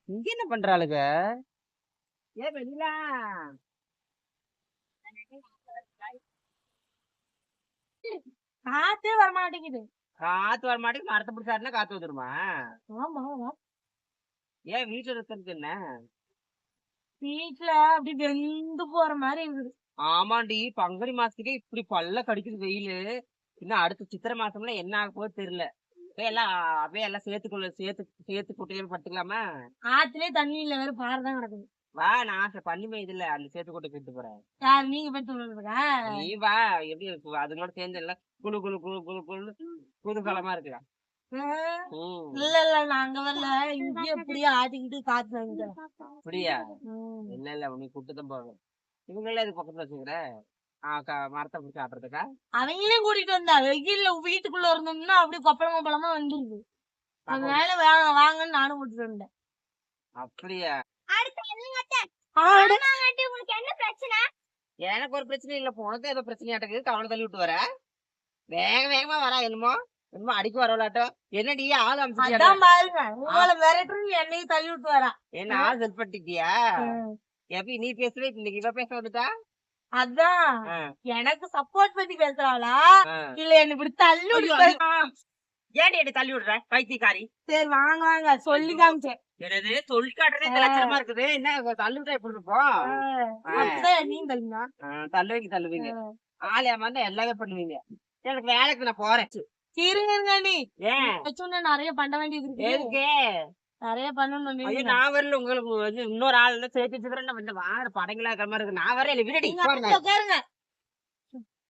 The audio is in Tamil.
இங்க என்ன பண்றாளுங்க? ஏ வெண்ணிலா, காத்தே வரமாட்டேங்குது. காத்து வர மாட்டேங்குது. மரத்தை பிடிச்சாருன்னா காத்து வந்துருமா? ஆமா, ஆமா. ஏன் வீட்டுல இருக்கிறதுக்கு என்ன? வீட்ல அப்படி வெந்து போற மாதிரி இருக்குது. ஆமாண்டி, பங்குனி மாசத்துக்கே இப்படி பல்ல கடிக்குது வெயிலு. இன்னும் அடுத்த சித்திரை மாசம்ல என்ன ஆக போகுது தெரியல. எல்லாம் அப்படியே எல்லாம் சேர்த்து குட்டையில படுத்துக்கலாமா? ஆத்துலயே தண்ணி இல்ல, வேற பாறைதான் கிடக்குது. வா, நான் பண்ணி போய் இதுல அந்த சேர்த்து கூட்ட கூட்டு போறேன். யார் நீங்க போய் சொல்றதுக்கா? நீ வா, எப்படி இருக்கு அதுங்களோட சேர்ந்து எல்லாம் குளு குளு குளு குளு குளு குதூகலமா இருக்கலாம். இல்ல இல்ல, நாங்க வரல. இங்கேயே இப்படியே ஆட்டிக்கிட்டு காத்து வாங்கிக்கலாம். அப்படியா? இல்ல இல்ல, உனக்கு கூட்டுதான் போவேன். இவங்க எல்லாம் இது பக்கத்துல வச்சுக்கிற மரத்தை பிடிச்சி ஆட்டுறதுக்கா? அவங்களையும் கூட்டிட்டு வந்தா, வெயில்ல வீட்டுக்குள்ள இருந்தோம்னா அப்படியே கொப்பளமா கொப்பளமா வந்துருது. அதனால வாங்கன்னு நானும் கூட்டிட்டு வந்தேன். அப்படியா? உங்களுக்கு என்ன பிரச்சனை? எனக்கு ஒரு பிரச்சனை இல்ல, போனது ஏதோ பிரச்சனையாட்டுக்கு கவலை தள்ளி விட்டு வர. வேக வேகமா வரா, என்னமோ என்னமோ அடிக்க வரலாட்டம். என்னடி ஆள் அமைச்சிட்டியா? அதான் பாருங்க, உங்களை மிரட்டுன்னு என்னையும் தள்ளி விட்டு வரா. என்ன ஆள் செட் பண்ணிட்டியா? எப்படி நீ பேசவே இன்னைக்கு இவ பேச வந்துட்டா? அதான் எனக்கு சப்போர்ட் பண்ணி பேசுறாளா இல்ல என்ன இப்படி தள்ளி விட்டு? ஏடி எடி தள்ளி விடுற பைத்தியக்காரி? சரி வாங்க வாங்க, சொல்லி காமிச்சேன். என்னது சொல்லி காட்டுறதே இந்த லட்சணமா இருக்குது. என்ன தள்ளி விட்டா எப்படி இருப்போம்? அப்படிதான் நீ தள்ளினா தள்ளுவீங்க. ஆள் ஏமாந்தா எல்லாமே பண்ணுவீங்க. எனக்கு வேலைக்கு நான் போறேன். இருங்க, நீ ஏன் நிறைய பண்ண வேண்டியது இருக்கு. எதுக்கு? நிறைய பண்ணணும். ஐயோ, நான் வரல. உங்களுக்கு வந்து இன்னொரு ஆள் சேர்த்து வச்சுக்கிறேன். வார படங்களா இருக்கிற மாதிரி இருக்கு. நான் வரேன். விரடி உட்காருங்க.